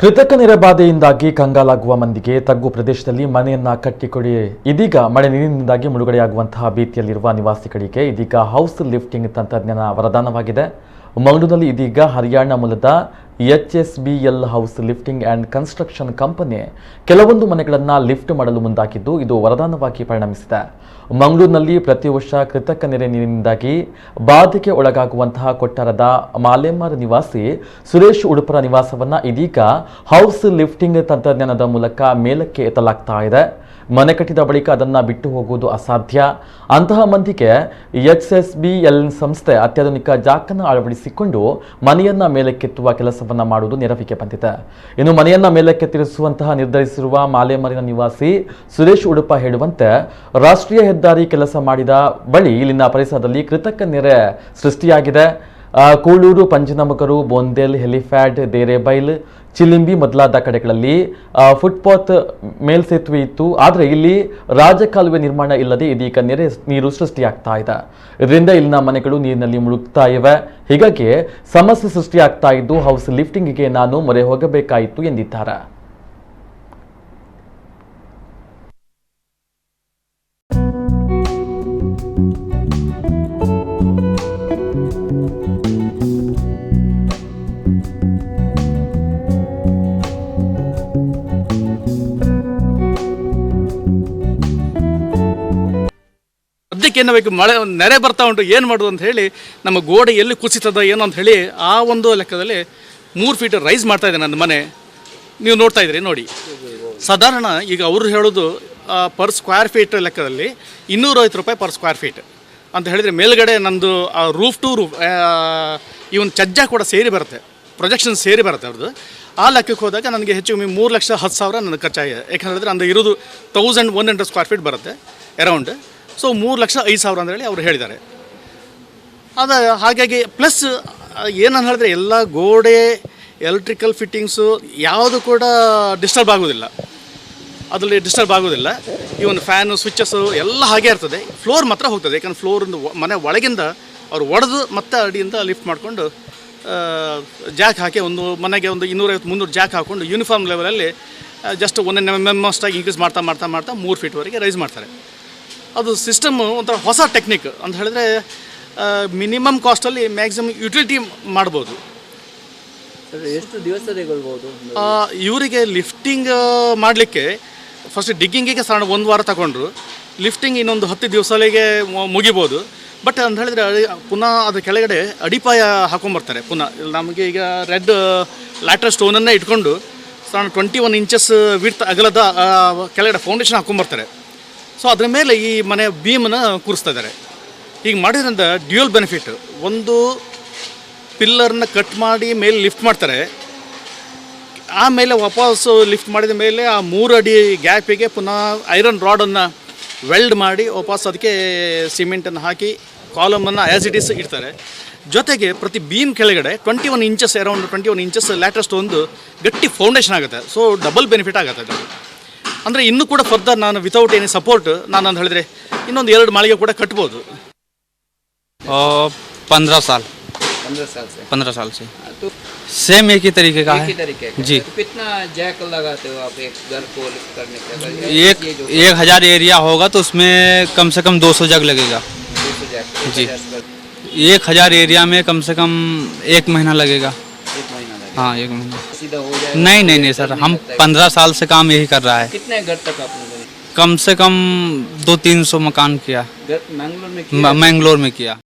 ಕೃತಕ ನೆರೆಬಾಧೆಯಿಂದಾಗಿ ಕಂಗಾಲಾಗುವ ಮಂದಿಗೆ ತಗ್ಗು ಪ್ರದೇಶದಲ್ಲಿ ಮನೆಯನ್ನ ಕಟ್ಟಿಕೊಡಿ. ಇದೀಗ ಮಳೆ ನೀರಿನಿಂದಾಗಿ ಮುಳುಗಡೆಯಾಗುವಂತಹ ಭೀತಿಯಲ್ಲಿರುವ ನಿವಾಸಿಗಳಿಗೆ ಇದೀಗ ಹೌಸ್ ಲಿಫ್ಟಿಂಗ್ ತಂತ್ರಜ್ಞಾನ ವರದಾನವಾಗಿದೆ. ಮಂಗಳೂರಿನಲ್ಲಿ ಇದೀಗ ಹರಿಯಾಣ ಮೂಲದ HSBL house lifting and construction company ಕೆಲವೊಂದು ಮನೆಗಳನ್ನು ಲಿಫ್ಟ್ ಮಾಡಲು ಮುಂದಾಗಿದ್ದು ಇದು ವರದಾನವಾಗಿ ಪರಿಣಮಿಸಿದೆ. ಮಂಗಳೂರಿನಲ್ಲಿ ಪ್ರತಿ ವರ್ಷ ಕೃತಕ ನೆರೆ ನೀರಿನಿಂದಾಗಿ ಬಾಧೆಗೆ ಒಳಗಾಗುವಂತಹ ಕೊಟ್ಟಾರದ ಮಾಲೆಮಾರ್ ನಿವಾಸಿ ಸುರೇಶ್ ಉಡುಪರ ನಿವಾಸವನ್ನು ಇದೀಗ ಹೌಸ್ ಲಿಫ್ಟಿಂಗ್ ತಂತ್ರಜ್ಞಾನದ ಮೂಲಕ ಮೇಲಕ್ಕೆ ಎತ್ತಲಾಗ್ತಾ ಇದೆ. ಮನೆ ಕಟ್ಟಿದ ಬಳಿಕ ಅದನ್ನು ಬಿಟ್ಟು ಹೋಗುವುದು ಅಸಾಧ್ಯ. ಅಂತಹ ಮಂದಿಗೆ HSBL ಸಂಸ್ಥೆ ಅತ್ಯಾಧುನಿಕ ಜಾಕನ್ನು ಅಳವಡಿಸಿಕೊಂಡು ಮನೆಯನ್ನ ಮೇಲಕ್ಕೆತ್ತುವ ಕೆಲಸವನ್ನ ಮಾಡುವುದು ನೆರವಿಗೆ ಬಂದಿದೆ. ಇನ್ನು ಮನೆಯನ್ನ ಮೇಲಕ್ಕೆತ್ತಿರಿಸುವಂತಹ ನಿರ್ಧರಿಸಿರುವ ಮಾಲೆಮಾರಿನ ನಿವಾಸಿ ಸುರೇಶ್ ಉಡುಪ ಹೇಳುವಂತೆ ರಾಷ್ಟ್ರೀಯ ಹೆದ್ದಾರಿ ಕೆಲಸ ಮಾಡಿದ ಬಳಿ ಇಲ್ಲಿನ ಪರಿಸರದಲ್ಲಿ ಕೃತಕ ನೆರೆ ಸೃಷ್ಟಿಯಾಗಿದೆ. ಕೂಳೂರು, ಪಂಜನಮುಗರು, ಬೋಂದೇಲ್, ಹೆಲಿಫ್ಯಾಡ್, ದೇರೆಬೈಲ್, ಚಿಲಿಂಬಿ ಮೊದಲಾದ ಕಡೆಗಳಲ್ಲಿ ಫುಟ್ಪಾತ್ ಮೇಲ್ಸೇತುವೆ ಇತ್ತು. ಆದರೆ ಇಲ್ಲಿ ರಾಜಕಾಲುವೆ ನಿರ್ಮಾಣ ಇಲ್ಲದೆ ಇದೀಗ ನೀರು ಸೃಷ್ಟಿಯಾಗ್ತಾ ಇದೆ. ಇದರಿಂದ ಇಲ್ಲಿನ ಮನೆಗಳು ನೀರಿನಲ್ಲಿ ಮುಳುಗ್ತಾ ಇವೆ. ಹೀಗಾಗಿ ಸಮಸ್ಯೆ ಸೃಷ್ಟಿಯಾಗ್ತಾ ಇದ್ದು ಹೌಸ್ ಲಿಫ್ಟಿಂಗ್ಗೆ ನಾನು ಮೊರೆ ಹೋಗಬೇಕಾಯಿತು ಎಂದಿದ್ದಾರೆ. ಸದ್ಯಕ್ಕೆ ಏನು ಬೇಕು, ಮಳೆ ನೆರೆ ಬರ್ತಾ ಉಂಟು, ಏನು ಮಾಡೋದು ಅಂತ ಹೇಳಿ ನಮ್ಮ ಗೋಡೆ ಎಲ್ಲಿ ಕುಸಿತದ ಏನೋ ಅಂತ ಹೇಳಿ ಆ ಒಂದು ಲೆಕ್ಕದಲ್ಲಿ 3 ಫೀಟ್ ರೈಸ್ ಮಾಡ್ತಾ ಇದೆ ನನ್ನ ಮನೆ. ನೀವು ನೋಡ್ತಾ ಇದ್ದೀರಿ ನೋಡಿ. ಸಾಧಾರಣ ಈಗ ಅವರು ಹೇಳೋದು ಪರ್ ಸ್ಕ್ವೇರ್ ಫೀಟ್ ಲೆಕ್ಕದಲ್ಲಿ 250 ರೂಪಾಯಿ ಪರ್ ಸ್ಕ್ವೇರ್ ಫೀಟ್ ಅಂತ ಹೇಳಿದರೆ ಮೇಲ್ಗಡೆ ನಂದು ರೂಫ್ ಟು ರೂಫ್ ಇವನ್ ಚಜ್ಜ ಕೂಡ ಸೇರಿ ಬರುತ್ತೆ, ಪ್ರೊಜೆಕ್ಷನ್ ಸೇರಿ ಬರುತ್ತೆ ಅವ್ರದ್ದು. ಆ ಲೆಕ್ಕಕ್ಕೆ ಹೋದಾಗ ನನಗೆ ಹೆಚ್ಚು ಕಮ್ಮಿ 3,10,000 ನನಗೆ ಖರ್ಚಾಗಿದೆ. ಯಾಕಂತ ಹೇಳಿದ್ರೆ ಅಂದು ಇರೋದು 1100 ಸ್ಕ್ವೇರ್ ಫೀಟ್ ಬರುತ್ತೆ ಅರೌಂಡ್. ಸೊ 3,05,000 ಅಂತ ಹೇಳಿ ಅವರು ಹೇಳಿದ್ದಾರೆ. ಅದು ಹಾಗಾಗಿ ಪ್ಲಸ್ ಏನಂತ ಹೇಳಿದ್ರೆ ಎಲ್ಲ ಗೋಡೆ ಎಲೆಕ್ಟ್ರಿಕಲ್ ಫಿಟ್ಟಿಂಗ್ಸು ಯಾವುದು ಕೂಡ ಡಿಸ್ಟರ್ಬ್ ಆಗೋದಿಲ್ಲ, ಅದರಲ್ಲಿ ಡಿಸ್ಟರ್ಬ್ ಆಗೋದಿಲ್ಲ. ಇವನ್ ಫ್ಯಾನು ಸ್ವಿಚ್ಚಸ್ಸು ಎಲ್ಲ ಹಾಗೆ ಇರ್ತದೆ. ಫ್ಲೋರ್ ಮಾತ್ರ ಹೋಗ್ತದೆ, ಯಾಕಂದ್ರೆ ಫ್ಲೋರಿಂದ ಮನೆ ಒಳಗಿಂದ ಅವ್ರು ಒಡೆದು ಮತ್ತೆ ಅಡಿಯಿಂದ ಲಿಫ್ಟ್ ಮಾಡಿಕೊಂಡು ಜಾಕ್ ಹಾಕಿ ಒಂದು ಮನೆಗೆ ಒಂದು 250-300 ಜಾಕ್ ಹಾಕ್ಕೊಂಡು ಯೂನಿಫಾರ್ಮ್ ಲೆವೆಲಲ್ಲಿ ಜಸ್ಟ್ 1 mm ಅಷ್ಟಾಗಿ ಇನ್ಕ್ರೀಸ್ ಮಾಡ್ತಾ 3 ಫೀಟ್ವರೆಗೆ ರೈಸ್ ಮಾಡ್ತಾರೆ. ಅದು ಸಿಸ್ಟಮ್ಮು ಒಂಥರ ಹೊಸ ಟೆಕ್ನಿಕ್ ಅಂತ ಹೇಳಿದ್ರೆ ಮಿನಿಮಮ್ ಕಾಸ್ಟಲ್ಲಿ ಮ್ಯಾಕ್ಸಿಮಮ್ ಯುಟಿಲಿಟಿ ಮಾಡ್ಬೋದು. ಎಷ್ಟು ದಿವಸ ತಗೊಳ್ಬೋದು ಇವರಿಗೆ ಲಿಫ್ಟಿಂಗ್ ಮಾಡಲಿಕ್ಕೆ? ಫಸ್ಟ್ ಡಿಗ್ಗಿಂಗಿಗೆ ಸಾಧಾರಣ 1 ವಾರ ತಗೊಂಡ್ರು, ಲಿಫ್ಟಿಂಗ್ ಇನ್ನೊಂದು 10 ದಿವಸಗಳಿಗೆ ಮುಗಿಬೋದು. ಬಟ್ ಅಂತ ಹೇಳಿದ್ರೆ ಪುನಃ ಅದ್ರ ಕೆಳಗಡೆ ಅಡಿಪಾಯ ಹಾಕೊಂಬರ್ತಾರೆ. ಪುನಃ ನಮಗೆ ಈಗ ರೆಡ್ ಲ್ಯಾಟ್ರಲ್ ಸ್ಟೋನನ್ನೇ ಇಟ್ಕೊಂಡು ಸಾಧಾರಣ 21 ಇಂಚಸ್ ವಿಡ್ತ್ ಅಗಲದ ಕೆಳಗಡೆ ಫೌಂಡೇಶನ್ ಹಾಕೊಂಬರ್ತಾರೆ. ಸೊ ಅದ್ರ ಮೇಲೆ ಈ ಮನೆ ಬೀಮನ್ನು ಕೂರಿಸ್ತಾ ಇದ್ದಾರೆ. ಈಗ ಮಾಡಿದ್ರಿಂದ ಡ್ಯೂಯಲ್ ಬೆನಿಫಿಟ್. ಒಂದು ಪಿಲ್ಲರ್ನ ಕಟ್ ಮಾಡಿ ಮೇಲೆ ಲಿಫ್ಟ್ ಮಾಡ್ತಾರೆ, ಆಮೇಲೆ ವಾಪಸ್ಸು ಲಿಫ್ಟ್ ಮಾಡಿದ ಮೇಲೆ ಆ 3 ಅಡಿ ಗ್ಯಾಪಿಗೆ ಪುನಃ ಐರನ್ ರಾಡನ್ನು ವೆಲ್ಡ್ ಮಾಡಿ ವಾಪಸ್ ಅದಕ್ಕೆ ಸಿಮೆಂಟನ್ನು ಹಾಕಿ ಕಾಲಮನ್ನು ಆ್ಯಸ್ ಇಟ್ ಈಸ್ ಇಡ್ತಾರೆ. ಜೊತೆಗೆ ಪ್ರತಿ ಬೀಮ್ ಕೆಳಗಡೆ 21 ಇಂಚಸ್ ಅರೌಂಡ್ 21 ಇಂಚಸ್ ಲ್ಯಾಟ್ರಸ್ಟ್ ಒಂದು ಗಟ್ಟಿ ಫೌಂಡೇಶನ್ ಆಗುತ್ತೆ. ಸೊ ಡಬಲ್ ಬೆನಿಫಿಟ್ ಆಗುತ್ತೆ ಅದು. ಅಂದರೆ ಇನ್ನೂ ಕೂಡ ಫರ್ದರ್ ನಾನು ವಿತೌಟ್ ಎನಿ ಸಪೋರ್ಟ್ ನಾನು ಅಂತ ಹೇಳಿದ್ರೆ ಇನ್ನೊಂದು 2 ಮಾಳಿಗೆ ಕೂಡ ಕಟ್ಬೋದು. 15 साल से 15 साल से तो सेम एक ही तरीके का है जी। तो कितना जैक लगाते हो आप एक घर को लिफ्ट करने के? 1000 एरिया होगा तो उसमें कम से कम 200 जग लगेगा 200 जैक जी। 1000 एरिया में कम से कम 1 महीना लगेगा। 1 महीना लगेगा? हाँ 1 महीना सीधा हो जाएगा? नहीं सर, हम 15 साल से काम यही कर रहा है। कितने घर तक आपने बने? कम से कम 200-300 मकान किया। मैंगलोर में किया? मैंगलोर में किया।